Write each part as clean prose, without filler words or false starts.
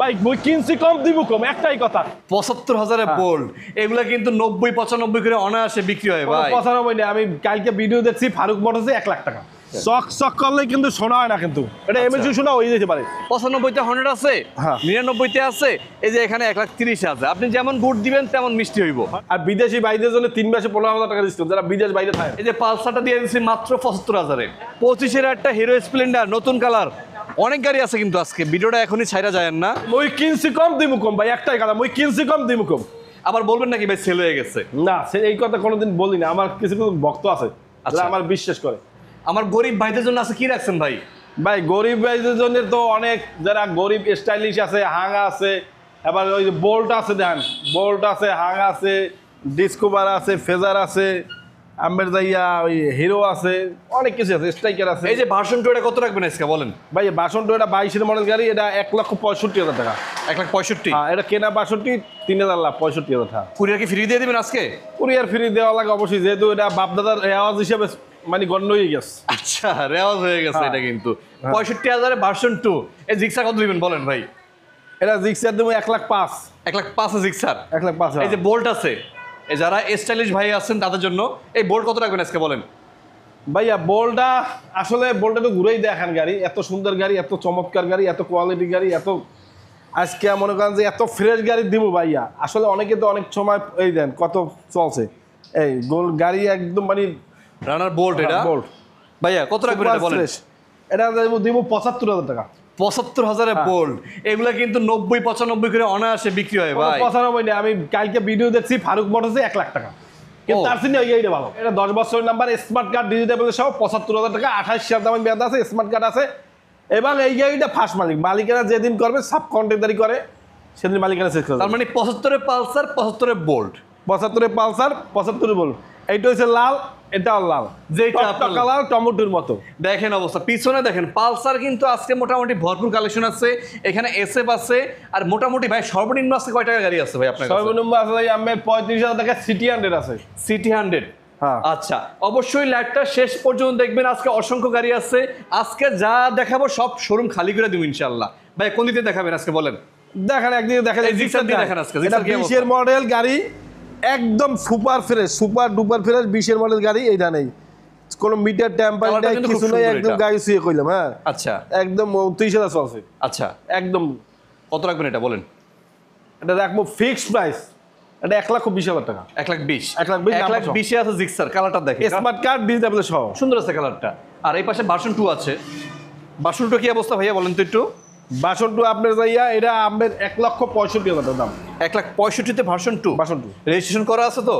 ভাই মই কিনছি কম দিব কম, একটাই কথা। ৭৫,০০০ বোল্ট, এগুলা কিন্তু ৯০-৯৫ করে অনায়াসে বিক্রি হয় ভাই। ৯৫ না, আমি কালকে ভিডিও দেখছি ফারুক মোটরসে ১ লাখ টাকা। চক করলে কিন্তু শোনা হয় না, কিন্তু এটা এমএসজি শোনা হয়ে যেতে পারে। ৯৫তে হন্ড্রেড আছে, হ্যাঁ। ৯৯তে আছে, এই যে এখানে ১,৩০,০০০ আছে। আপনি যেমন গুড় দিবেন তেমন মিষ্টি হইব। আর বিদেশি বাইরের জন্য 3 মাসে ১৫,০০০ টাকা ডিসকাউন্ট, যারা বিদেশ বাইরে থাকে। এই যে পালসারটা দিয়ে দিচ্ছি মাত্র ৭৫,০০০-এ। 25-এর একটা হিরো স্প্লেন্ডার নতুন কালার, অনেক গাড়ি আছে কিন্তু আজকে ভিডিওটা এখনই ছাইরা যায় না। মই কিনছি কম দিব কম ভাই, একটাই কথা, মই কিনছি কম দিব কম। আবার বলবেন নাকি ভাই সেল হয়ে গেছে? না, এই কথা কোনোদিন বলি না। আমার কিছু কিছু ভক্ত আছে যারা আমার বিশ্বাস করে। আমার গরিব ভাইদের জন্য আছে কি রাখছেন ভাই? ভাই গরিব ভাইদের জন্য তো অনেক, যারা গরিব স্টাইলিশ আছে, হাঙ্গা আছে, এবার ওই যে বোল্ট আছে, দেন বোল্ট আছে, হাঙ্গা আছে, ডিসকভার আছে, ফেজার আছে, আম্বের যাইয়া ওই হিরো আছে, অনেক কিছু আছে, স্ট্রাইকার আছে। এই যে ভার্সন 2 এটা কত রাখবেন আজকে বলেন? ভাই বাসন তো এটা 22-এর মডেল গাড়ি, এটা ১,৬৫,০০০ টাকা। ১,৬৫,০০০। হ্যাঁ, এটা কেনা ৬২, ৩,০০০ লাভ ৬৫,০০০ টাকা। কুরিয়ার কি ফ্রি দিয়ে দিবেন আজকে? কুরিয়ার ফ্রি দেওয়া লাগে অবশ্যই, যেহেতু এটা বাপদাদার আওয়াজ হিসেবে মানে গণ্য হয়ে গেছে। আচ্ছা, রেওয়াজ হয়ে গেছে এটা কিন্তু। ৬৫,০০০ ভার্সন 2। এই জিক্সার কত দিবেন বলেন ভাই? এটা জিক্সার দেবো ১,০৫,০০০। ১,০৫,০০০ জিক্সার। ১,০৫,০০০। এই যে বোল্ট আছে, এই যারা স্টাইলিশ ভাই আছেন তাদের জন্য এই বোল্ট কত রাখবেন আজকে বলেন? ভাইয়া বোল্টটা আসলে বোল্টটা তো ঘুরেই দেখেন গাড়ি, এত সুন্দর গাড়ি, এত চমৎকার গাড়ি, এত কোয়ালিটি গাড়ি, এত আজকে মনে করেন যে এত ফ্রেশ গাড়ি দিব ভাইয়া। আসলে অনেকে তো অনেক সময় এই দেন কত চলছে এই গোল গাড়ি একদম মানে রানার বোল্ট। এটা বোল্ট ভাইয়া কত রাখবেন এটা বলেন? এটা দিব ৭৫,০০০ টাকা। ৭৫,০০০ বোল্ট, এগুলা কিন্তু ৯০-৯৫ করে অনায়াসে বিক্রি হয় ভাই। ৯৫ না, আমি কালকে ভিডিও দেখছি ফারুক মোটরসে ১ লাখ টাকা, কিন্তু তার সিনে এইটা ভালো। এটা 10 বছরের নাম্বার, স্মার্ট কার্ড ডিজিটাল সহ ৭৫,০০০ টাকা। ২৮ সাল দামের মেয়াদ আছে, স্মার্ট কার্ড আছে, এবং এই গাড়িটা ফার্স্ট মালিকেরা যেদিন করবে সাব কন্ট্রাক্টারি করে সেদিন মালিকেরা শেষ করে। তার মানে ৭৫-এ পালসার, ৭৫-এ বোল্ট। ৭৫-এ পালসার, ৭৫-এ বোল্ট। এইটা হচ্ছে লাল, এটাও লাল, যেটা কালার টমেটোর মতো। দেখেন অবস্থা, পিছনে দেখেন পালসার কিন্তু আজকে মোটামুটি ভরপুর কালেকশন আছে। এখানে এসএফ আছে, আর মোটামুটি ভাই সর্বনিম্ন আজকে কয় টাকা গাড়ি আছে ভাই আপনার কাছে? সর্বনিম্ন আছে ভাই আমার ৩৫,০০০ টাকা সিটি 100 আছে। সিটি 100। হ্যাঁ। আচ্ছা, অবশ্যই লাইভটা শেষ পর্যন্ত দেখবেন, আজকে অসংখ্য গাড়ি আছে। আজকে যা দেখাবো সব শোরুম খালি করে দিব ইনশাআল্লাহ। ভাই কোন দিকে দেখাবেন আজকে বলেন? দেখেন একদিকে দেখেন, এই জিক্সার দিয়ে দেখেন আজকে। জিক্সার কি অবস্থা? 20-এর মডেল গাড়ি, একদম super fresh, super duper fresh 20-এর মডেল গাড়ি। এইটা নেই কোনো মিটার ট্যাম্পার নেই, কিছু নেই, একদম গাড়ি শুয়ে কইলাম। হ্যাঁ, আচ্ছা, একদম ৩০,০০০ চলছে। আচ্ছা, একদম। কত রাখবেন এটা বলেন? এটা রাখবো ফিক্সড প্রাইস, এটা ১,২০,০০০ টাকা। ১,২০,০০০। ১,২০,০০০ আছে জিক্সার, কালারটা দেখেন, স্মার্ট কার্ড ডিজিটাল সহ সুন্দর আছে কালারটা। আর এই পাশে ভার্সন 2 আছে। ভার্সন 2 কি অবস্থা ভাইয়া বলেন তো একটু? ভার্সন 2 আপনার যাইয়া এটা আপনার ১,৬৫,০০০ টাকা দাম। ১,৬৫,০০০-তে ভার্সন 2। ভার্সন 2 রেজিস্ট্রেশন করা আছে তো?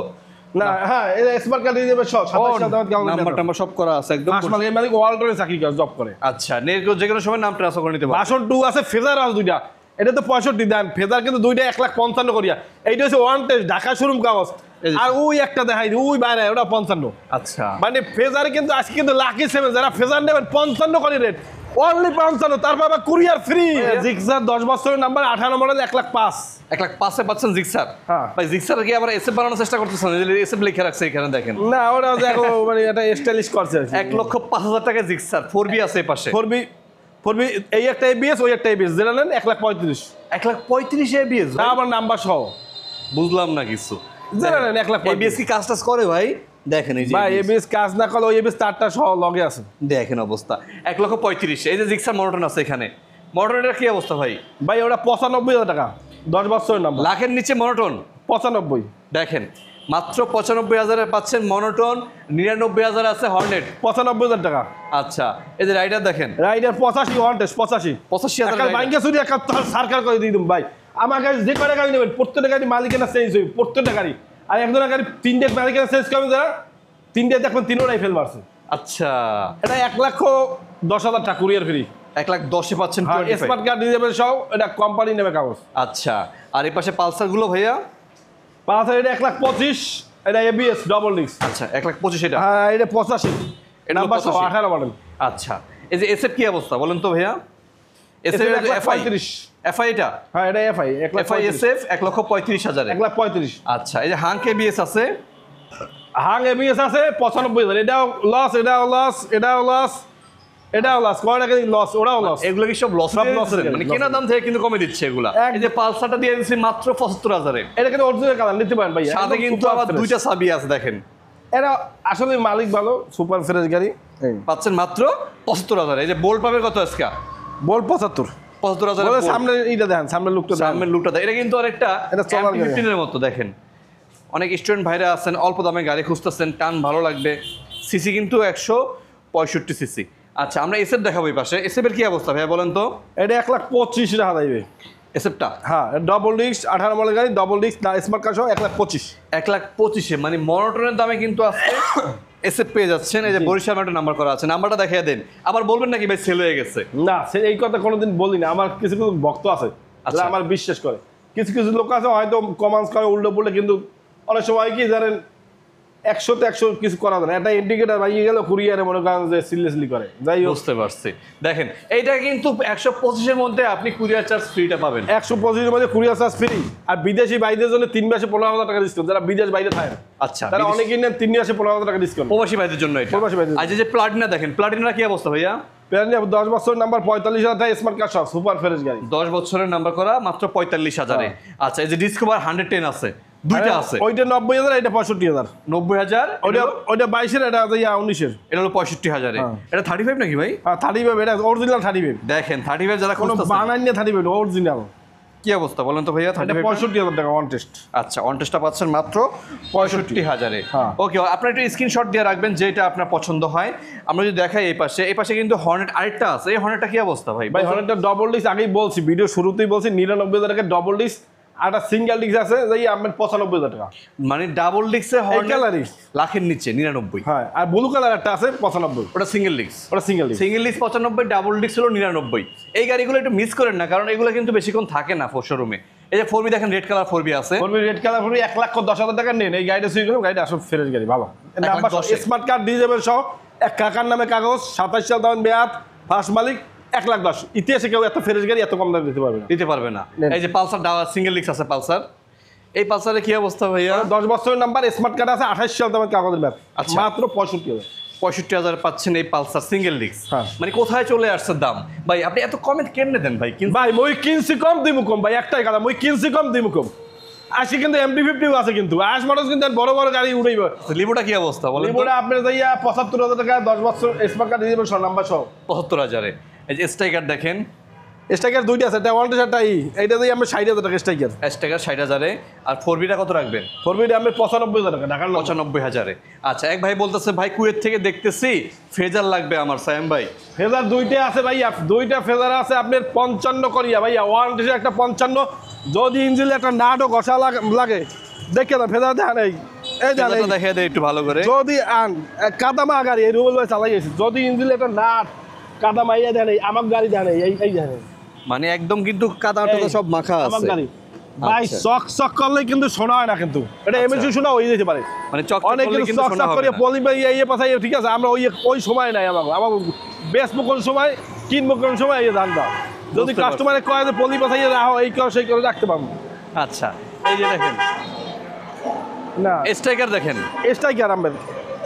না, হ্যাঁ, এটা স্মার্ট কার্ড দিয়ে দেবে সব। ২৭ সাল দাম নাম্বার টাম্বার সব করা আছে একদম। মালিক ওয়ালটনে চাকরি করে, জব করে। আচ্ছা, যে কোনো সময় নাম ট্রান্সফার করে নিতে পারবেন। ভার্সন 2 আছে, ফেজার আছে দুইটা। এটা তো ৬৫ দেন, ফেজার কিন্তু দুইটা ১,৫৫,০০০ করিয়া। এইটা হচ্ছে ওয়ান টেস্ট ঢাকা শোরুম কাগজ। আর ওই একটা দেখাই, ওই বাইরে ওটা ৫৫। আচ্ছা, মানে ফেজারে কিন্তু আজকে কিন্তু লাকি 7 যারা ফেজার নেবেন ৫৫ করে রেট, অনলি ৫৫। তারপর আবার কুরিয়ার ফ্রি। জিক্সার ১০ বছরের নাম্বার, ১৮ মডেল, ১,০৫,০০০। ১,০৫,০০০ পাচ্ছেন জিক্সার। হ্যাঁ ভাই জিক্সার কি আবার এসএফ বানানোর চেষ্টা করতেছেন? এসএফ লিখে রাখছে এখানে দেখেন। না, ওটা দেখো মানে এটা স্টাইলিশ করছে। ১,০৫,০০০ টাকা জিক্সার 4B আছে এই পাশে। 4B এই একটা এবিএস, ওই একটা এবিএস, যেটা নেন ১,৩৫,০০০। ১,৩৫,০০০ এবিএস না, আমার নাম্বার সহ। বুঝলাম না কিছু। যেটা নেন ১,৩৫,০০০। এবিএস কি কাজ টাজ করে ভাই? দেখেন এই যে ভাই এবিএস কাজ না করলে ওই এবিএস তারটা সহ লগে আছে। দেখেন অবস্থা। ১,৩৫,০০০। এই যে জিক্সার মডেল আছে এখানে। মডেলের কি অবস্থা ভাই? ভাই ওটা ৯৫,০০০ টাকা, ১০ বছরের নাম্বার। লাখের নিচে মনোটন ৯৫। দেখেন মাত্র ৯৫,০০০ পাচ্ছেন মনোটন। ৯৯,০০০ আছে হর্নেট, ৯৫,০০০ টাকা। আচ্ছা, এই যে রাইডার দেখেন, রাইডার ৮৫, ওয়ান টেস্ট ৮৫। ৮৫,০০০ ব্যাংকে শুধু একটা সরকার করে দিয়ে দিন ভাই। আমার গাড়ি যে কয়টা গাড়ি নেবেন প্রত্যেকটা গাড়ি মালিকানা চেঞ্জ হইবে, প্রত্যেকটা গাড়ি। আর একজনের গাড়ি ৩টে মালিকানা চেঞ্জ করবে, যারা ৩টে দেখবেন ৩টাই ফেল মারছে। আচ্ছা, এটা ১,১০,০০০ টাকা কুরিয়ার ফ্রি। ১,১০,০০০ পাচ্ছেন। স্মার্ট কার্ড দিয়ে যাবেন সব, এটা কোম্পানি নেবে কাগজ। আচ্ছা, আর এই পাশে পালসার গুলো ভাইয়া? পালসার এটা ১,২৫,০০০, এটা এবিএস ডাবল ডিস্ক। আচ্ছা, ১,২৫,০০০ এটা। হ্যাঁ, এটা ৮৫। Number ১৮ model. আচ্ছা, এই যে এসএফ কি অবস্থা বলেন তো ভাইয়া? এসএফ ১,৩৫,০০০। এফআই এটা? হ্যাঁ, এটা এফআই। FI SF ১,৩৫,০০০। ১,৩৫,০০০। আচ্ছা, এই যে হাঙ্ক এবিএস আছে? হাং এবিএস আছে ৯৫,০০০। এটাও লস, এটাও লস, এটাও লস। এটাও লস, কয় টাকা লস, ওরাও লস। এগুলো কি সব লস সব লসের গাড়ি, মানে লসের। কেনা দাম থেকে কিন্তু কমে দিচ্ছে এগুলা। এই যে পালসারটা দিয়ে দিচ্ছি মাত্র 75,000-এ। এটা কিন্তু অরিজিনাল কালার, নিতে পারেন ভাই। সাথে কিন্তু আবার দুইটা চাবি আছে দেখেন। এটা আসলে মালিক ভালো, সুপার ফ্রেশ গাড়ি। পাচ্ছেন মাত্র 75,000। এই যে বোল্ট পাবেন কত আজকে? বল 75। 75,000 বলে সামনে এইটা দেখেন, সামনে লুকটা দেখেন। সামনের লুকটা এটা কিন্তু আরেকটা এটা চলার গাড়ি। MT-15 এর মতো দেখেন। অনেক স্টুডেন্ট ভাইরা আছেন অল্প দামে গাড়ি খুঁজতেছেন, টান ভালো লাগবে। সিসি কিন্তু 165 সিসি। আচ্ছা আমরা এসএফ দেখাবো এই পাশে। এসএফ এর কি অবস্থা ভাইয়া বলেন তো? এটা 1,25,000 টাকা যাইবে এসএফটা। হ্যাঁ, ডবল ডিস্ক 18 মডেল গাড়ি, ডবল ডিস্ক না স্মার্ট কার্ড সহ 1,25,000। 1,25,000 মানে মনোটনের দামে কিন্তু আজকে এসএফ পেয়ে যাচ্ছেন। এই যে বরিশাল একটা নাম্বার করা আছে, নাম্বারটা দেখিয়ে দেন। আবার বলবেন নাকি ভাই সেল হয়ে গেছে? না, এই কথা কোনোদিন বলি না। আমার কিছু কিছু ভক্ত আছে আচ্ছা। যারা আমার বিশ্বাস করে, কিছু কিছু লোক আছে হয়তো কমেন্টস করে উল্টো পুল্টো, কিন্তু অনেক সময় কি জানেন 100-তে 100 কিছু করা যায় না। একটা ইন্ডিকেটার বাইয়ে গেল কুরিয়ারে মনে করেন যে সিরিয়াসলি করে, যাই হোক। বুঝতে পারছি। দেখেন এইটা কিন্তু 125-এর মধ্যে আপনি কুরিয়ার চার্জ ফ্রিটা পাবেন। 125-এর মধ্যে কুরিয়ার চার্জ ফ্রি। আর বিদেশি ভাইদের জন্য 3 মাসে 15,000 টাকা ডিসকাউন্ট, যারা বিদেশ বাইরে থাকে আচ্ছা, তারা অনেকেই নেন 3 মাসে 15,000 টাকা ডিসকাউন্ট প্রবাসী ভাইদের জন্য এটা। প্রবাসী ভাইদের জন্য। আজ যে প্লাটিনা দেখেন, প্লাটিনার কি অবস্থা ভাইয়া? 10 বছর নাম্বার 45,000 টাকা, স্মার্ট কার্ড সহ সুপার ফ্রেশ গাড়ি। 10 বছরের নাম্বার করা মাত্র 45,000-এ। আচ্ছা এই যে ডিসকভার 110 আছে, দুইটা আছে। ওইটা 90,000, এটা 65,000। 90,000, ওইটা 22-এর, এটা 19-এর। এটা হলো 65,000-এ। হ্যাঁ। এটা 35 নাকি ভাই? হ্যাঁ 35, এটা অরিজিনাল 35। দেখেন 35 যারা কোনো খুঁজতেছেন, বানাই নিয়ে 35, অরিজিনাল। কি অবস্থা বলেন তো ভাইয়া? এটা 35 65,000 টাকা অন টেস্ট। আচ্ছা অন টেস্টটা পাচ্ছেন মাত্র 65,000-এ। হ্যাঁ। ওকে, আপনার একটু স্ক্রিনশট দিয়ে রাখবেন যেটা আপনার পছন্দ হয়। আমরা যদি দেখাই এই পাশে কিন্তু হর্নেট আরেকটা আছে। এই হর্নেটটা কি অবস্থা ভাই? ভাই হর্নেটটা ডবল ডিস্ক, আগেই বলছি, ভিডিও শুরুতেই বলছি 99,000 টাকা ডবল ডিস্ক, আর একটা সিঙ্গেল ডিস্ক আছে যাই আপনার 95,000 টাকা। মানে ডাবল ডিস্কের হর্নেট কালারই লাখের নিচে 99। হ্যাঁ, আর ব্লু কালার একটা আছে 95, ওটা সিঙ্গেল ডিস্ক। ওটা single disc. Single disc 95, double disc হলো 99। এই গাড়িগুলো একটু মিস করেন না, কারণ এগুলো কিন্তু বেশিক্ষণ থাকে না শোরুমে। এই যে 4B দেখেন, রেড কালার 4B আছে। বলবি রেড কালার পুরো 1,10,000 টাকা নেন, এই গাড়িটা সুইচ করুন, গাড়িটা আসলে ফ্রেশ গাড়ি, ভালো। নাম্বার 1,10,000 স্মার্ট কার্ড দিয়ে যাবেন সহ, এক কাকার নামে কাগজ, 27 সাল দাম মেয়াদ, ফার্স্ট মালিক, 1,10,000। ইতিহাসে কেউ এত ফ্রেশ গাড়ি এত কম দামে দিতে পারবে না। দিতে পারবে না। নেন। এই যে পালসার সিঙ্গেল ডিস্ক আছে পালসার। এই পালসারে কি অবস্থা ভাইয়া? 10 বছরের নাম্বার, স্মার্ট কার্ড আছে, 28 সাল দামের কাগজের ব্যাগ, আচ্ছা। মাত্র 65,000। 65,000 পাচ্ছেন এই পালসার সিঙ্গেল ডিস্ক। হ্যাঁ। মানে কোথায় চলে আসছে দাম ভাই? আপনি এত কমে কেমনে দেন ভাই? কিন্তু ভাই মই কিনছি কম দিমু কম, ভাই একটাই কথা, মই কিনছি কম দিমু কম। আসি কিন্তু MT-50 আছে, কিন্তু আশ মডেল কিন্তু বড় বড় গাড়ি উড়াইব। লিবোটা কি অবস্থা বলেন তো? লিবোটা আপনার যাইয়া 75,000 টাকা, 10 বছর স্মার্ট কার্ড দিয়ে দেবেন সব নাম্বার সহ। 75,000-এ। এই যে স্ট্রাইকার দেখেন, স্ট্রাইকার দুইটা আছে, এটা ওয়ান টেস্টটা এইটা দিয়ে আমরা 60,000 টাকা স্ট্রাইকার। স্ট্রাইকার 60,000-এ। আর 4Bটা কত রাখবেন? ফরবিটা আমরা 95,000 টাকা ঢাকার লঞ্চ। 95,000-এ। আচ্ছা এক ভাই বলতেছে ভাই কুয়েত থেকে দেখতেছি ফেজার লাগবে আমার, সায়েম ভাই। ফেজার দুইটা আছে ভাই, দুইটা ফেজার আছে আপনার 55 করিয়া ভাইয়া, ওয়ান টেস্ট একটা 55। যদি ইঞ্জিনে একটা নাটও ঘষা লাগে, দেখে না ফেজার দেখেন, এই দেখেন, ফেজারটা দেখিয়ে দেয় একটু ভালো করে। যদি কাদামা গাড়ি এই রুবেল ভাই চালাই গেছে, যদি ইঞ্জিনে একটা নাট কাদামা ইয়ে দেন, আমার গাড়ি দেন, এই দেখেন মানে একদম কিন্তু কাদাটা সব মাখা আমার আছে। গাড়ি ভাই, আচ্ছা। চক চক করলে কিন্তু শোনা হয় না, কিন্তু এটা এমএসি শোনা হয়ে যেতে পারে। মানে চক অনেক কিন্তু চক চক করে পলি ইয়ে পাঠাই, ঠিক আছে, আমরা ওই সময় নাই, আমার বেচবো কোন সময়, কিনবো কোন সময়, এই ধান দাও। যদি বুঝতে পারছি। কাস্টমারে কয় যে পলি পাঠাইয়ে রাখো, এই করো সেই করে রাখতে পারবো আচ্ছা এই যে দেখেন না। স্ট্রাইকার দেখেন, স্ট্রাইকার আমাদের,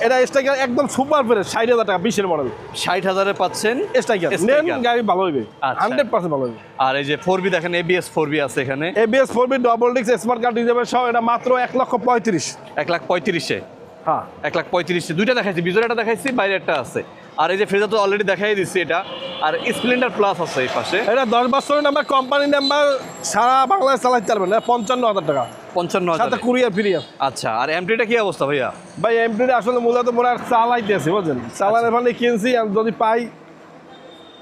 এটা স্ট্রাইকার একদম সুপার ফ্রেশ, 60,000 টাকা 20-এর মডেল 60,000-এ পাচ্ছেন স্ট্রাইকার। নেন স্ট্রাইকার। গাড়ি ভালো হইবে, আচ্ছা। 100% ভালো হইবে। আর এই যে 4B দেখেন, ABS 4B আছে এখানে। ABS 4B double disc smart card দিয়ে যাবে সহ, এটা মাত্র 1,35,000। 1,35,000-এ। হ্যাঁ 1,35,000-এ দুইটা দেখাইছি, ভিতরে একটা দেখাইছি, বাইরে একটা আছে। আর এই যে ফ্রেজার তো অলরেডি দেখাই দিচ্ছি এটা। আর স্প্লেন্ডার প্লাস আছে এই পাশে, এটা 10 বছরের নাম্বার, কোম্পানি নাম্বার, সারা বাংলাদেশ চালাতে পারবেন না, 55,000 টাকা 55,000। সাথে কুরিয়ার ফ্রি আছে। আচ্ছা আর এমটিটা কি অবস্থা ভাইয়া? ভাই এমপিটা আসলে মূলত মোরা চালাইতেছি, বুঝছেন, চালানোর মানে কিনছি, আর যদি পাই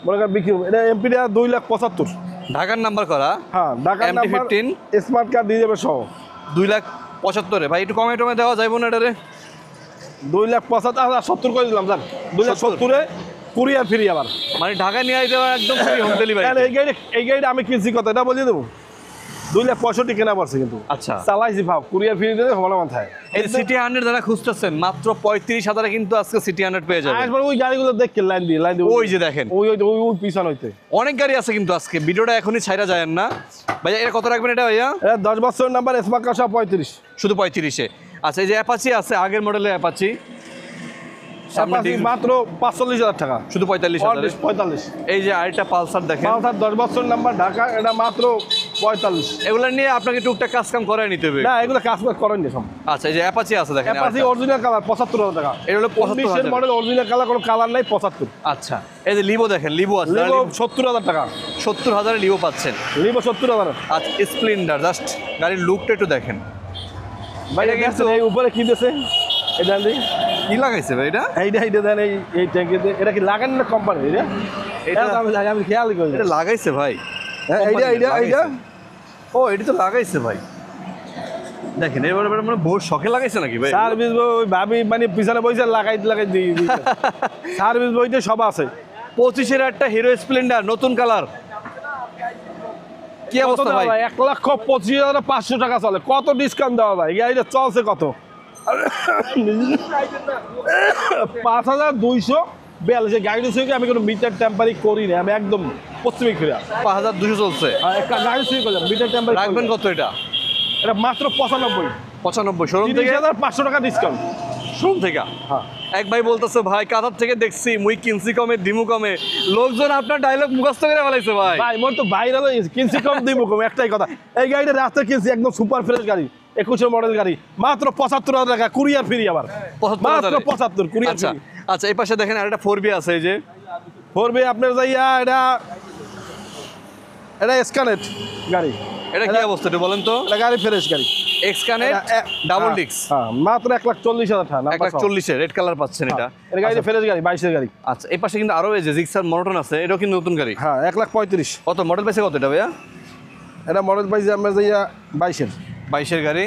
মনে করেন বিক্রি হবে। এটা এমপিটা 2,75,000। ঢাকার নাম্বার করা। হ্যাঁ ঢাকার নাম্বার, MT-15 স্মার্ট কার্ড দিয়ে যাবে সহ। 2,75,000-এ। ভাই একটু কমে টমে দেওয়া যাইব না এটারে? 2,75,000, 70 করে দিলাম স্যার, 2,70,000-এ কুরিয়ার ফ্রি আবার। মানে ঢাকায় নিয়ে আইতে একদম ফ্রি হোম ডেলিভারি। এই গাড়িটা আমি কিনছি কত, এটা বলিয়ে দেবো, 2,65,000 কেনা পড়ছে, কিন্তু আচ্ছা চালাইছি ভাব, কুরিয়ার ফ্রি দিলে ভালো মাথায়। এই সিটি 100 যারা খুঁজতেছেন মাত্র 35,000-এ কিন্তু আজকে সিটি 100 পেয়ে যাবেন। আসবার ওই গাড়িগুলো দেখে লাইন দিয়ে ওই যে দেখেন, ওই ওই ওই ওই পিছন হইতে অনেক গাড়ি আছে কিন্তু আজকে। ভিডিওটা এখনই ছাইরা যায় না ভাইয়া। এটা কত রাখবেন এটা ভাইয়া? এটা 10 বছরের নাম্বার, স্মার্ট কার্ড সহ 35। শুধু 35-এ। আচ্ছা এই যে অ্যাপাচি আছে, আগের মডেলের অ্যাপাচি। সামনে অ্যাপাচি মাত্র 45,000 টাকা, শুধু 45,000। 45। এই যে আরেকটা পালসার দেখেন, পালসার 10 বছর নাম্বার, ঢাকা, এটা মাত্র 45। এগুলো নিয়ে আপনাকে টুকটাক কাজ কাম করায় নিতে হবে। না, এগুলো কাজ করেন না সব। আচ্ছা, এই যে অ্যাপাচি আছে দেখেন, অ্যাপাচি অরিজিনাল কালার 75,000 টাকা। এটা হলো 19 মডেল অরিজিনাল কালার, কোনো কালার নাই, 75। আচ্ছা, এই যে লিভো দেখেন, লিভো আছে, লিভো 70,000 টাকা। 70,000 লিভো পাচ্ছেন। লিভো 70,000। আচ্ছা, স্প্লেন্ডার, জাস্ট গাড়ির লুকটা একটু দেখেন ভাই এটা দেখছেন এই উপরে কি দিয়েছে, এই দেন দিই, কি লাগাইছে ভাই এটা? এইটা দেন, এই ট্যাঙ্কিতে। এটা কি লাগান না কোম্পানি? এটা এটা আমি খেয়াল করি। এটা লাগাইছে ভাই, এইটা ও এটা তো লাগাইছে ভাই, দেখেন এবার মানে বহু শখে লাগাইছে নাকি ভাই? সার্ভিস ওই ভাবি মানে পিছনে বইছে লাগাই দিই। সার্ভিস বইতে সব আছে। 25-এর একটা হিরো স্প্লেন্ডার নতুন কালার, কি অবস্থা ভাই? 1,25,500 টাকা চলে, কত ডিসকাউন্ট দেওয়া যায়? গাড়িটা চলছে কত? 5,242। গাড়িটা সঙ্গে আমি কোনো মিটার টেম্পারি করি না, আমি একদম পশ্চিমিক ফিরে 5,200 চলছে। একটা গাড়ি সঙ্গে করলাম মিটার টেম্পারি। রাখবেন কত এটা? এটা মাত্র 95। 95 শোরুম থেকে, 30,500 টাকা ডিসকাউন্ট শোরুম থেকে। হ্যাঁ। এক ভাই বলতেছে ভাই কাতার থেকে দেখছি মুই কিনছি কমে দিমু কমে, লোকজন আপনার ডায়লগ মুখস্থ করে ফেলাইছে ভাই। ভাই মোর তো ভাইরাল হয়েছে, কিনছি কম দিব কম, একটাই কথা। এই গাড়িটা রাস্তায় কিনছি, একদম সুপার ফ্রেশ গাড়ি, 21 মডেল গাড়ি, মাত্র 75,000 টাকা, কুরিয়ার ফ্রি। আবার 75,000 মাত্র 75 কুরিয়ার আচ্ছা ফ্রি। আচ্ছা, এই পাশে দেখেন আরেকটা 4B আছে, এই যে 4B আপনার যাইয়া, এটা স্ক্যানেট গাড়ি। এটা কি অবস্থা একটু বলেন তো? এটা গাড়ি ফ্রেশ গাড়ি, এক্সকানেট ডাবল ডিক্স, হ্যাঁ, মাত্র 1,40,000 টাকা। 1,40,000 রেড কালার পাচ্ছেন এটা। এটা গাড়ি ফ্রেশ গাড়ি, 22-এর গাড়ি। আচ্ছা, এই পাশে কিন্তু আরো এই যে জিক্সার মনোটন আছে, এটাও কিন্তু নতুন গাড়ি। হ্যাঁ, 1,35,000। কত মডেল পাইছে কত এটা ভাইয়া? এটা মডেল পাইছে আপনার যাইয়া 22-এর। 22-এর গাড়ি,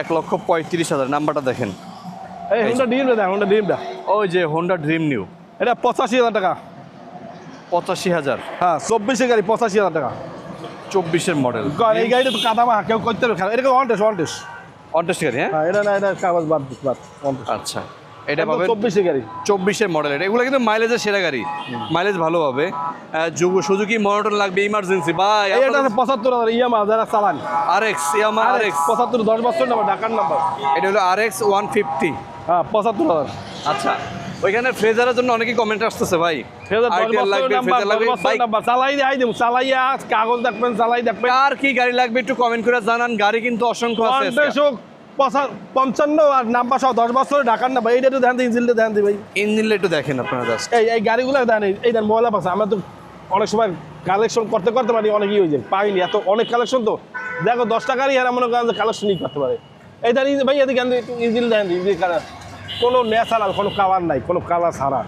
1,35,000। নাম্বারটা দেখেন, এই হোন্ডা ড্রিমটা দেখ, হোন্ডা ড্রিমটা, ওই যে হোন্ডা ড্রিম নিউ, এটা 85,000 টাকা। 85,000। হ্যাঁ, 24-এর গাড়ি, 85,000 টাকা। 24-এর মডেল। এই গাড়িটা তো কাদামা কেউ করতে পারবে, এটা ওয়ান টেস্ট। অনটেস্ট গাড়ি, হ্যাঁ? হ্যাঁ, এটা না, এটা কাগজ বাদ বাদ। আচ্ছা, এটা পাবেন 24-এর গাড়ি। 24-এর মডেল। এগুলো কিন্তু মাইলেজের সেরা গাড়ি, মাইলেজ ভালো হবে। সুজুকি মনোটন লাগবে ইমার্জেন্সি ভাই। এটা আছে 75,000 ইয়ামা, যারা চালান। আরএক্স, ইয়ামা আরএক্স 75, 10 বছর নাম্বার, ঢাকার নাম্বার। এটা হলো আরএক্স 150। হ্যাঁ, 75,000। আচ্ছা, ওইখানে ফ্রেজারের জন্য অনেকে কমেন্ট আসতেছে ভাই, আরটিআর লাগবে, ফ্রেজার লাগবে, বাইক চালাই দিয়ে দেবো, চালাইয়া কাগজ দেখবেন, চালাই দেখবেন। আর কি গাড়ি লাগবে একটু কমেন্ট করে জানান, গাড়ি কিন্তু অসংখ্য আছে আজকে। 55 আর নাম্বার সহ 10 বছর ঢাকার নাম্বার। এইটা একটু ধ্যান দিই, ইঞ্জিনটা ধ্যান দিই ভাই। ইঞ্জিনটা একটু দেখেন আপনারা জাস্ট। এই গাড়িগুলো দেন, এই দেন ময়লা পাচ্ছে। আমরা তো অনেক সময় কালেকশন করতে মানে অনেকই হয়ে যায়, পাইনি এত অনেক কালেকশন। তো দেখো 10টা গাড়ি আর মনে করেন যে কালেকশনই করতে পারে। এই দেন ভাই, এদিকে একটু ইঞ্জিন দেন দিই, কোনো ন্যাচারাল, কোনো কালার নাই, কোনো কালার ছাড়া।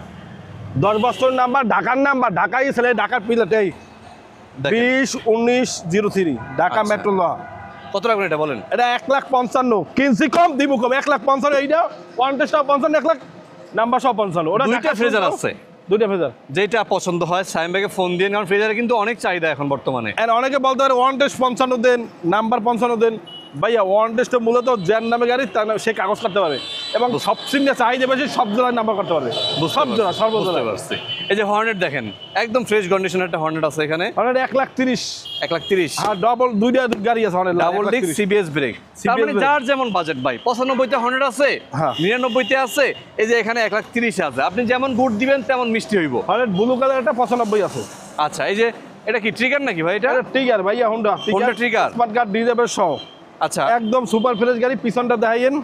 10 বছর নাম্বার, ঢাকার নাম্বার, ঢাকাই ছেলে, ঢাকার প্লেট। এই 20-19-03 ঢাকা আচ্ছা। মেট্রো ল। কত লাগবে এটা বলেন? এটা 1,55,000 কিনছি কম, দিব কম, 1,55,000। এইটা ওয়ান্টেজটা 55, 1,00,000 নাম্বার সহ 55। ওটা দুইটা ফ্রেজার আছে, দুইটা ফ্রেজার। যেটা পছন্দ হয় সাইম ভাইকে ফোন দিয়ে, কারণ ফ্রেজারে কিন্তু অনেক চাহিদা এখন বর্তমানে। আর অনেকে বলতে পারে ওয়ান্টেজ 55 দেন, নাম্বার 55 দেন। ভাইয়া ওয়ান্টেজটা মূলত যার নামে গাড়ি তার নামে সে কাগজ করতে পারে, এবং সব সিমটা চাহিদা বেশি, সব জেলায় নাম্বার করতে পারবে, সব জেলা, বুঝতে সর্বজেলায়। পারছি। এই যে হর্নেট দেখেন, একদম ফ্রেশ কন্ডিশনের একটা হর্নেট আছে এখানে, 1,30,000। 1,30,000। আর ডাবল দুইটা গাড়ি আছে, অনেক ডাবল ডিস্ক সিবিএস ব্রেক। তার মানে যার যেমন বাজেট ভাই, 95-তে হর্নেট আছে, হ্যাঁ। 99-তে আছে, এই যে এখানে 1,30,000 আছে। আপনি যেমন গুড দিবেন তেমন মিষ্টি হইব। অনেক ব্লু কালার, একটা 95 আছে। আচ্ছা, এই যে এটা কি ট্রিগার নাকি ভাই? এটা ট্রিগার ভাইয়া, Honda trigger, smart card disable সহ। আচ্ছা, একদম সুপার ফ্রেশ গাড়ি। পিছনটা দেখাইয়েন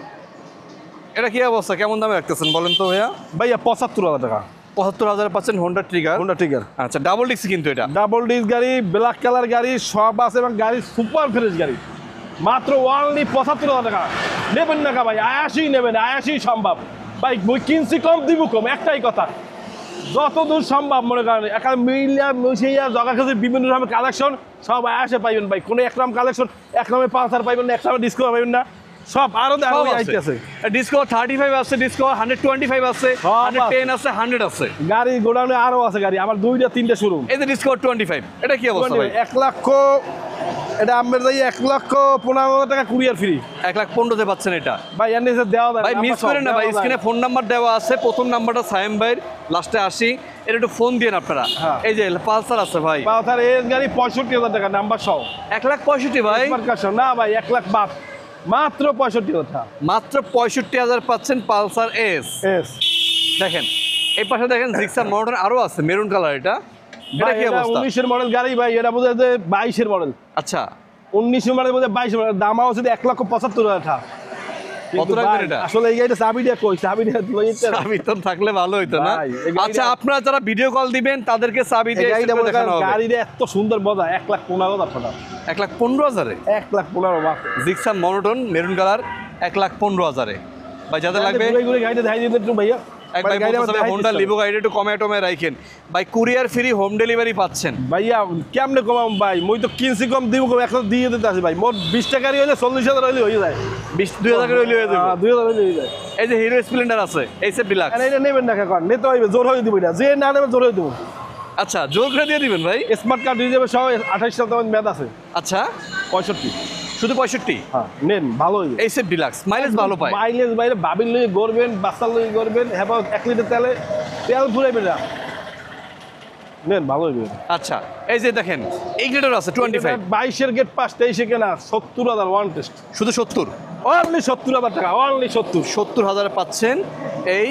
এটা কি অবস্থা, কেমন দামে রাখতেছেন বলেন তো ভাইয়া? ভাইয়া 75,000 টাকা। 75,000 পাচ্ছেন হোন্ডা ট্রিগার। হোন্ডা ট্রিগার, আচ্ছা, ডাবল ডিস্ক কিন্তু এটা। ডাবল ডিস্ক গাড়ি, ব্ল্যাক কালার গাড়ি, সব আছে, এবং গাড়ি সুপার ফ্রেশ গাড়ি। মাত্র অনলি 75,000 টাকা। নেবেন না ভাই, আয়াসই নেবেন, আয়াসই সম্ভব ভাই। বই কিনছি কম, দিব কম, একটাই কথা। যতদূর সম্ভব মনে করেন, এখানে মিলিয়া মিশিয়া জগা খেতে বিভিন্ন রকমের কালেকশন সব আয়াসে পাইবেন ভাই। কোনো এক নাম কালেকশন, এক নামে পালসার পাইবেন না, এক নামে ডিসকো পাইবেন না, সব আরো আছে। ডিসকভার 35 আছে, ডিসকভার 125 আছে, 110 আছে, 100 আছে। গাড়ি গোডাউনে আরো আছে গাড়ি, আমার 2-3টা শোরুম। এই যে ডিসকভার 25, এটা কি অবস্থা ভাই? 1 লক্ষ, এটা আমার যাই 1,15,000 টাকা কুরিয়ার ফ্রি। 1,15,000-তে পাচ্ছেন এটা ভাই এর নিচে দেওয়া যায় ভাই, মিস করেন না ভাই। স্ক্রিনে ফোন নাম্বার দেওয়া আছে, প্রথম নাম্বারটা সায়েম ভাইয়ের, লাস্টে 80। এটা একটু ফোন দিন আপনারা। হ্যাঁ। এই যে পালসার আছে ভাই, পালসার এস গাড়ি 65,000 টাকা, নাম্বার সহ। 1,65,000 ভাই, না ভাই, 1,00,000 বাদ, মাত্র 65,000 টাকা। মাত্র 65,000 পাচ্ছেন পালসার এস। দেখেন এই পাশে দেখেন জিক্সার মনোটন আরো আছে মেরুন কালার, এটা এটা কি অবস্থা? 19-এর মডেল গাড়ি ভাই, এটা বোধহয় 22-এর মডেল। আচ্ছা 19-এর মডেল বোধহয় 22 মডেল, দাম হচ্ছে 1,75,000 টাকা। কত রাখবেন এটা? আসলে এই গাড়িটা চাবি দিয়ে কই, চাবি দিয়ে লইতে চাবি তো থাকলে ভালো হইতো না। ভাই, এই গাড়িটা- আচ্ছা আপনারা যারা ভিডিও কল দিবেন তাদেরকে চাবি দিয়ে গাড়িটা একটু দেখানো হবে। গাড়িটা এত সুন্দর বজা, 1,15,000 টাকা। 1,15,000 1,15,000 বাপ। জিক্সার মনোটন মেরুন কালার 1,15,000 ভাই যাদের লাগবে ঘুরে ঘুরে গাড়িটা দেখাই দিতে একটু ভাইয়া। এক ভাই গাড়িটা বলতেছে দেখাই হোন্ডা দিতে লিভো গাড়িটা একটু কমে টমে রাখেন ভাই, কুরিয়ার ফ্রি হোম ডেলিভারি পাচ্ছেন। ভাইয়া কেমনে কমাম ভাই, মই তো কিনছি কম দিব কম, এখন দিয়ে দিতে আছে ভাই। মোট 20 টাকারই হইলে 40,000 হইলে হয়ে যায়। 2,000 করে হইলে হয়ে যাবে। 2,000 হইলে হয়ে যায়। এই যে হিরো স্প্লেন্ডার আছে এইসব ডিলাক্স, আর এটা নেবেন না কাকা, নিতে হইবে, জোর হয়ে দিব এটা, যে না নেবে জোর হয়ে দেবো। আচ্ছা জোর করে দিয়ে দিবেন ভাই। স্মার্ট কার্ড দিয়ে যাবে সহ, 28 সাল তখন মেয়াদ আছে। আচ্ছা 65। শুধু 65 হ্যাঁ নেন, ভালো হইবে। এইসব ডিলাক্স মাইলেজ ভালো পায়। মাইলেজ বাইরে বাবির লই করবেন, বাচ্চার লই করবেন, হ্যাঁ 1 লিটার তেলে তেল ফুরাইবে না, নেন ভালো হইবে। আচ্ছা এই যে দেখেন এই গ্রেডার আছে 25 22-এর গেট পাস 23-এ কেনা 70,000 ওয়ান টেস্ট, শুধু 70 অনলি 70,000 টাকা, অনলি 70। 70,000 পাচ্ছেন এই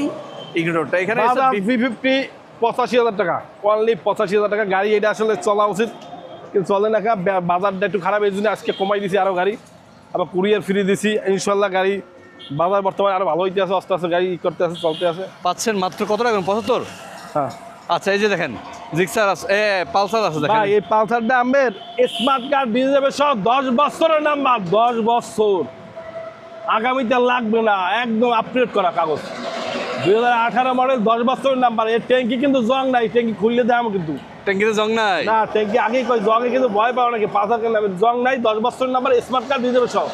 ইগনোরটা। এখানে এসে V50 85,000 টাকা, অনলি 85,000 টাকা গাড়ি। এটা আসলে চলা উচিত কিন্তু চলে না, বাজারটা একটু খারাপ, এই জন্য আজকে কমাই দিছি আরো গাড়ি, আবার কুরিয়ার ফ্রি দিছি। ইনশাল্লাহ গাড়ি বাজার বর্তমানে আরো ভালো হইতে আছে, আস্তে আস্তে গাড়ি করতে আছে, চলতে আছে। পাচ্ছেন মাত্র কত টাকা? 75। হ্যাঁ আচ্ছা এই যে দেখেন জিক্সার আছে, পালসার আছে দেখেন। ভাই এই পালসারটা আমের স্মার্ট কার্ড দিয়ে যাবে সব, 10 বছরের নাম্বার, 10 বছর, আগামীতে লাগবে না, একদম আপডেট করা কাগজ। 2018 মডেল, 10 বছরের নাম্বার। এর ট্যাঙ্কি কিন্তু জং নাই, ট্যাঙ্কি খুললে দাম কিন্তু ট্যাঙ্কিতে জং নাই না, ট্যাঙ্কি আগেই কই জঙ্গে কিন্তু ভয় পাও নাকি, পালসার কেন জং নাই, 10 বছরের নাম্বার, স্মার্ট কার্ড দিয়ে যাবে সব,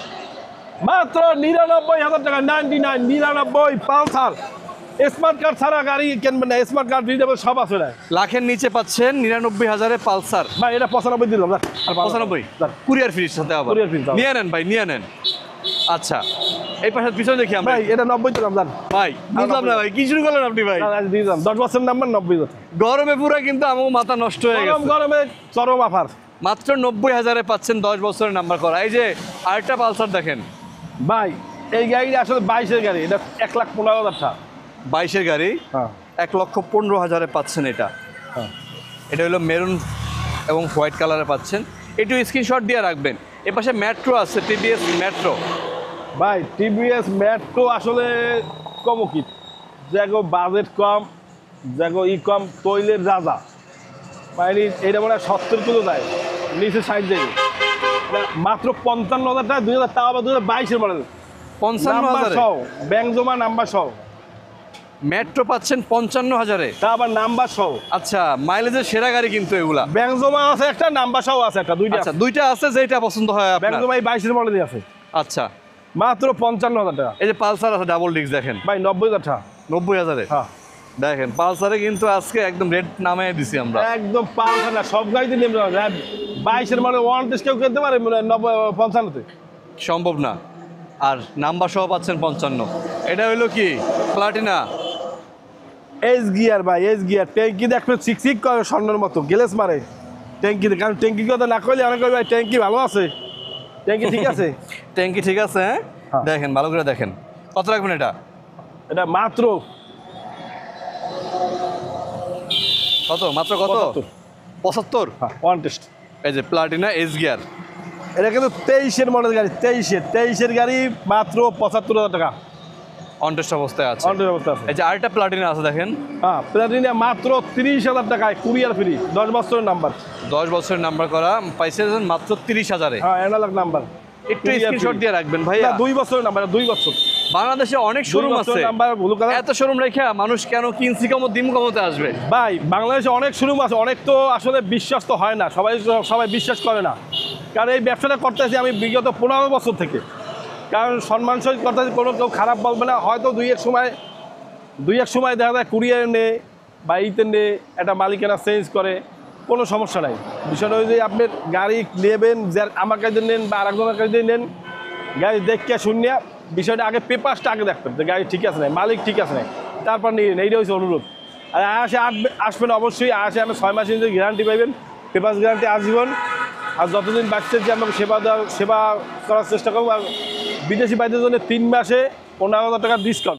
মাত্র 99,000 টাকা। 99 পালসার স্মার্ট কার্ড ছাড়া গাড়ি কিনবেন না, স্মার্ট কার্ড দিয়ে যাবে সব আছে না। লাখের নিচে পাচ্ছেন 99,000 পালসার। ভাই এটা 95 দিলাম, আর 95 কুরিয়ার ফ্রির সাথে আবার Courier free দাও। নিয়ে নেন ভাই, নিয়ে নেন। আচ্ছা এই পাশে পিছনে দেখি আমরা। ভাই এটা 90 দিলাম, জান ভাই বুঝলাম না ভাই কি শুরু করলেন আপনি ভাই? দিয়ে দিলাম 10 বছরের নাম্বার, 90,000। গরমে পুরো কিন্তু আমার মাথা নষ্ট হয়ে গরম গেছে। গরমে চরম অফার। মাত্র 90,000 পাচ্ছেন 10 বছরের নাম্বার করা। এই যে আরেকটা পালসার দেখেন ভাই এই গাড়িটা আসলে 22-এর গাড়ি, এটা 1,15,000 টাকা। 22-এর গাড়ি হ্যাঁ 1,15,000 পাচ্ছেন এটা। হ্যাঁ এটা হলো মেরুন এবং হোয়াইট কালারে পাচ্ছেন। একটু স্ক্রিনশট দিয়ে রাখবেন। এপাশে মেট্রো আছে, টিভিএস মেট্রো। ভাই টিভিএস মেট্রো আসলে কম কি, যাগো বাজেট কম, যাগো কম, তৈলের রাজা, মানে এটা মনে হয় 70 কিলো দেয়, নিচে 60 যায়, মাত্র 55,000 টাকা, 2000, তাও আবার 2022-এর মডেল, 55,000 সহ ব্যাংক জমা নাম্বার সহ, মেট্রো পাচ্ছেন 55,000। তা আবার নাম্বার সহ। আচ্ছা মাইলেজের সেরা গাড়ি কিন্তু এগুলা। ব্যাংক জমা আছে একটা, নাম্বার সহ আছে একটা, দুইটা আচ্ছা দুইটা আছে, যেটা পছন্দ হয় ব্যাংক আপনার। জমা এই 22-এর মডেলই আছে, আচ্ছা মাত্র 55,000 টাকা। এই যে পালসার আছে ডাবল ডিস্ক দেখেন ভাই 90,000 টাকা। 90,000। হ্যাঁ দেখেন পালসারে কিন্তু আজকে একদম রেট নামিয়ে দিছি আমরা। একদম পালসার না, সব গাড়িতে নেমে যাবে। 22-এর মডেল ওয়ান টেস্ট কেউ কিনতে পারে 55-তে? সম্ভব না। আর নাম্বার সহ পাচ্ছেন 55। এটা হলো কি প্লাটিনা এস গিয়ার ভাই, এস গিয়ার, ট্যাঙ্কি দেখবেন চিকচিক করে স্বর্ণের মতো, গ্লেস মারে ট্যাঙ্কিতে, কারণ ট্যাঙ্কি কথা না করলে অনেক ভাই ট্যাঙ্কি ভালো আছে, ট্যাঙ্কি ঠিক আছে। ট্যাঙ্কি ঠিক আছে হ্যাঁ? হ্যাঁ। দেখেন ভালো করে দেখেন। কত রাখবেন এটা? এটা মাত্র কত? মাত্র কত? 75। হ্যাঁ ওয়ান টেস্ট। এই যে প্লাটিনা এস গিয়ার। এটা কিন্তু 23-এর মডেল গাড়ি, 23-এর গাড়ি, মাত্র 75,000 টাকা অনটেস্ট অবস্থায় আছে। অন অবস্থা আছে। এই যে আরেকটা প্লাটিনা আছে দেখেন, হ্যাঁ প্লাটিনা মাত্র 30,000 টাকায়, কুরিয়ার ফ্রি, 10 বছরের নাম্বার। 10 বছরের নাম্বার করা পাইছেন মাত্র 30,000-এ। হ্যাঁ অ্যানালগ নাম্বার, একটু স্ক্রিনশট দিয়ে রাখবেন ভাইয়া। 2 বছরের নাম্বার, 2 বছর। বাংলাদেশে অনেক শোরুম আছে, নাম্বার ব্লু কালার। এত শোরুম রেখে মানুষ কেন কিনছি কম দিম কমতে আসবে? ভাই বাংলাদেশে অনেক শোরুম আছে, অনেক তো আসলে বিশ্বাস তো হয় না, সবাই বিশ্বাস করে না, কারণ এই ব্যবসাটা করতেছি আমি বিগত 15 বছর থেকে, কারণ সম্মান সহিত করতেছি, কোনো কেউ খারাপ বলবে না। হয়তো দুই এক সময় দেখা যায় কুরিয়ার নে বা ইতে নে, একটা মালিকানা চেঞ্জ করে, কোনো সমস্যা নাই। বিষয়টা ওই যে আপনার গাড়ি নেবেন, যে আমার কাছে নেন বা আরেকজনের কাছে নেন, গাড়ি দেখে শুনিয়া বিষয়টা আগে পেপারসটা আগে দেখবেন যে গাড়ি ঠিক আছে না, মালিক ঠিক আছে না, তারপর নিয়ে নেন, এইটা হচ্ছে অনুরোধ। আর আসবেন অবশ্যই, আমি 6 মাসের যে গ্যারান্টি পাইবেন, পেপার গ্যারান্টি আজীবন। আর যতদিন বাঁচছে যে আমাকে সেবা করার চেষ্টা করবো। আর বিদেশি বাইদের জন্য 3 মাসে 15,000 টাকা ডিসকাউন্ট।